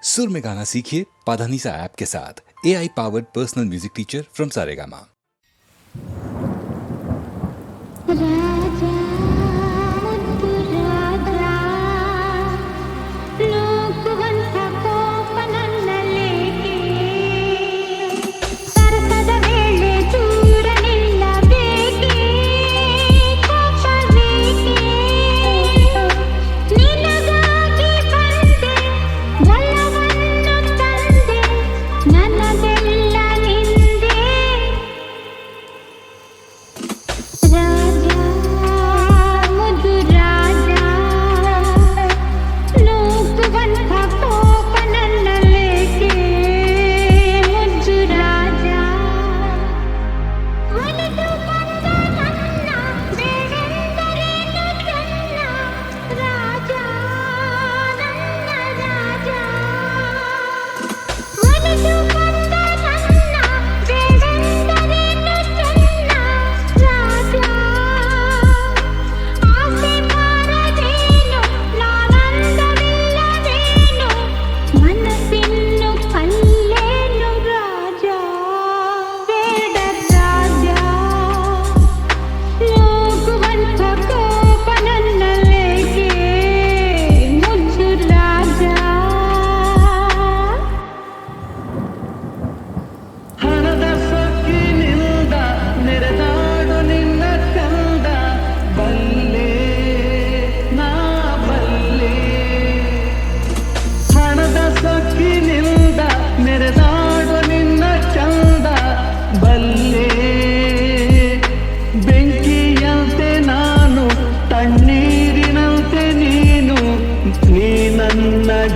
सुर में गाना सीखिए पाधानीसा ऐप के साथ। AI powered personal music teacher from Saregama.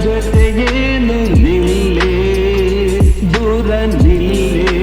ಜೊತೆಗೇನು ನಿಲ್ಲೇ ದೂರ ನಿಲ್ಲೇ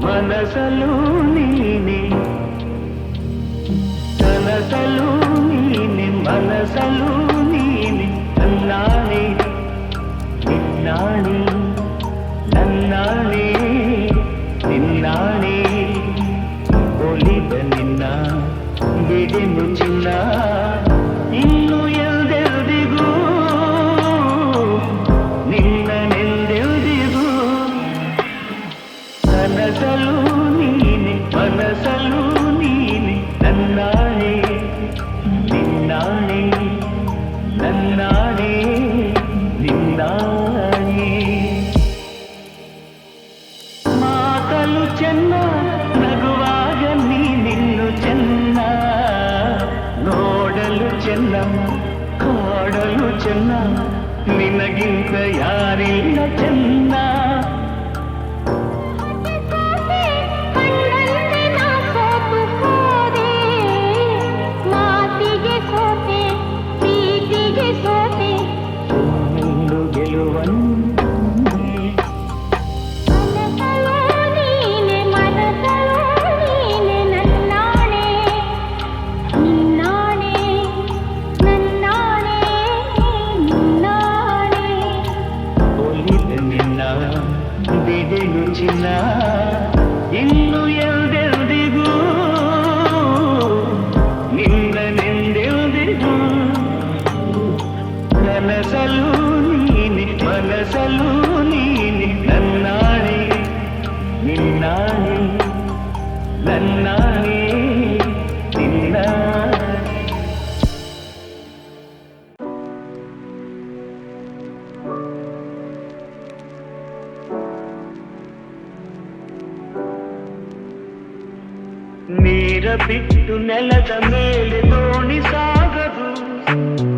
మనసలు నీనే కనసలు నీనే మనసలు నీనే నన్నానే నిన్నానే నన్నానే నిన్నానే ಒಲಿದ ನಿನ್ನ ಬಿಡೆನು ಚಿನ್ನ ಇನ್ನು ಎಲ್ದೆಲ್ದಿಗೂ ನಿನ್ನನೆಲ್ದೆಲ್ದಿಗೂ ಕನಸಲು ನೀನೆ ಮನಸಲು ನೀನೆ ನನ್ನಾಣೆ ನಿನ್ನಾಣೆ ನನ್ನಾಣೆ ನಿನ್ನಾಣೆ ಮಾತಲು ಚೆನ್ನ ನಗುವಾಗ ನೀನಿನ್ನು ಚೆನ್ನ ನೋಡಲು ಚೆನ್ನ ಕಾಡಲು ಚೆನ್ನ ನಿನಗಿಂತ ಯಾರಿಲ್ಲ ಚೆನ್ನ ನಿನ್ನ ನೆಲದ ಮೇಲೆ ದೋಣಿ ಸಾಗದು,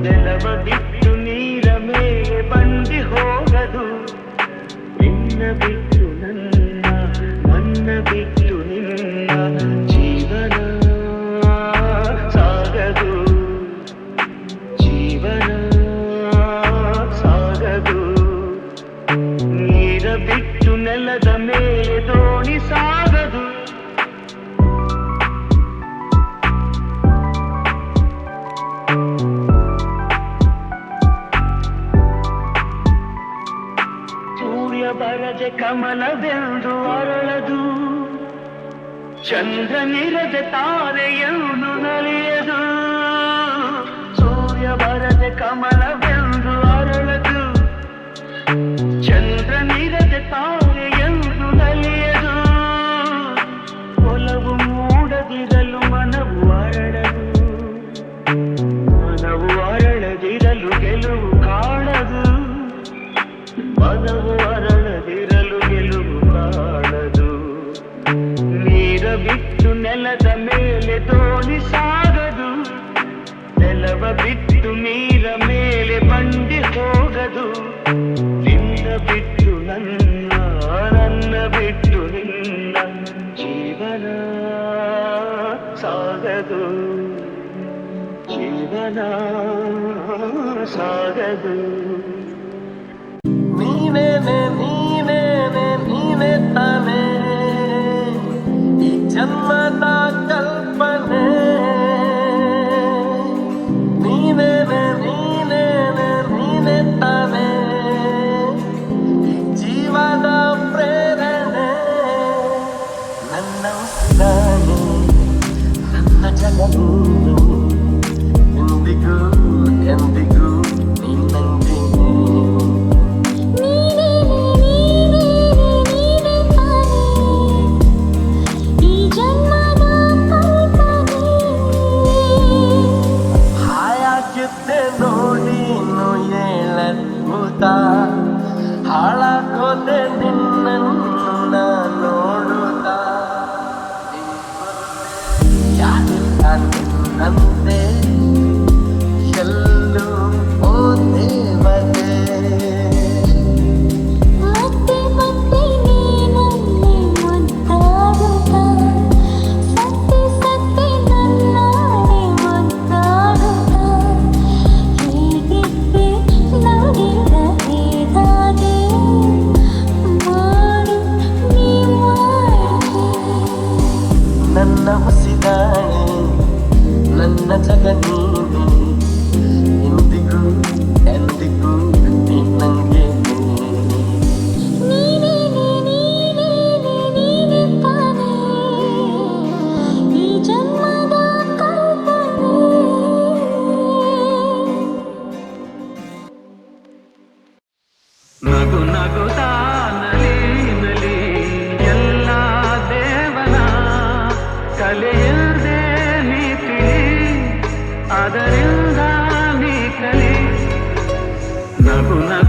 ನೆಲವ ಬಿಟ್ಟು ನೀರ ಮೇಲೆ ಬಂಡಿ ಹೋಗದು. ನಿನ್ನ ಬಿಟ್ಟು ನನ್ನ, ನನ್ನ ಬಿಟ್ಟು ನಿನ್ನ ಜೀವನ ಸಾಗದು, ಜೀವನ ಸಾಗದು. ನೀರ ಬಿಟ್ಟು ನೆಲದ ಮೇಲೆ ದೋಣಿ ಸಾಗದು. ಸೂರ್ಯ ಬರದೆ ಕಮಲವೆಂದು ಅರಳದು, ಚಂದ್ರನಿರದೆ ತಾರೆಯನ್ನು ನಲಿಯದು. ಸೂರ್ಯ ಬರದೆ ಕಮಲವೆಂದು ಅರಳದು, ಚಂದ್ರನಿರದೆ ತಾರೆಯನ್ನು ನಲಿಯದು. ಒಲವು ಮೂಡದಿರಲು ಮನವು ಅರಳದು, ಮನವು ಅರಳದಿರಲು ಗೆಲುವು ಕಾಣದು. ಮನವು ಅರಳದಿರಲು ಗೆಲುವು ಕಾಣದು. ನೀರ ಬಿಟ್ಟು ನೆಲದ ಮೇಲೆ ದೋಣಿ ಸಾಗದು, ನೆಲವ ಬಿಟ್ಟು ನೀರ ಮೇಲೆ ಬಂಡಿ ಹೋಗದು. ನಿನ್ನ ಬಿಟ್ಟು ನನ್ನ, ನನ್ನ ಬಿಟ್ಟು ನಿನ್ನ ಜೀವನ ಸಾಗದು, ಜೀವನ ಸಾಗದು. ನೀನೇನೆ ನೀನೇನೆ ನೀನೆ ತಾನೆ ಈ ಜನ್ಮದ ಕಲ್ಪನೆ. ನೀನೇನೆ ನೀನೇನೆ ನೀನೆ ತಾನೆ ಈ ಜೀವದ ಪ್ರೇರಣೆ. ನನ್ನ ಉಸಿರಾಣೆ, ನನ್ನ ಜಗನು, ಎಂದಿಗೂ ಎಂದಿಗೂ ನಿನ್ನಂಗೆ. ನೋಡಿನು ಏಳದ್ಭುತ, ಹಾಳಾಗೋದೆ ನಿನ್ನನ್ನು ನೋಡುತ್ತ. ಯಾರಿಲ್ಲ ನಿನ್ನಂತೆ ಎಲ್ಲೂ ಓ ದೇವತೆ. ಮತ್ತೆ ಮತ್ತೆ ನೀನಲ್ಲಿ ಮುದ್ದಾಡುತ್ತ, ಸತ್ತೆ ಸತ್ತೆ ನನ್ನಾಡೆ ಮುದ್ದಾಡುತ್ತ. ಹೇಗಿದ್ದೆ ನೋಡಿದ ಹೇಗಾದೆ, ಮಾಡು ನೀ ಮಾಡಿದೆ. ನನ್ನ ಉಸಿರಾಣೆ, ನನ್ನ ಜಗ ನೀನೆ, ಎಂದಿಗೂ ಎಂದಿಗೂ ನಿನ್ನಂಗೆ. ನೀನೇನೆ ನೀನೇನೆ ನೀನೆ ತಾನೆ ಈ ಜನ್ಮದ ಕಲ್ಪನೆ. ನಗು ನಗುತ್ತಾ ನಲಿ ನಲಿ ಎಲ್ಲ ದೇವನ ಕಲೆಯಿಲ್ಲದೆ ನೀ ತಿಳಿ, ಅದರಿಂದ ನೀ ಕಲಿ. ನಗು ನಗು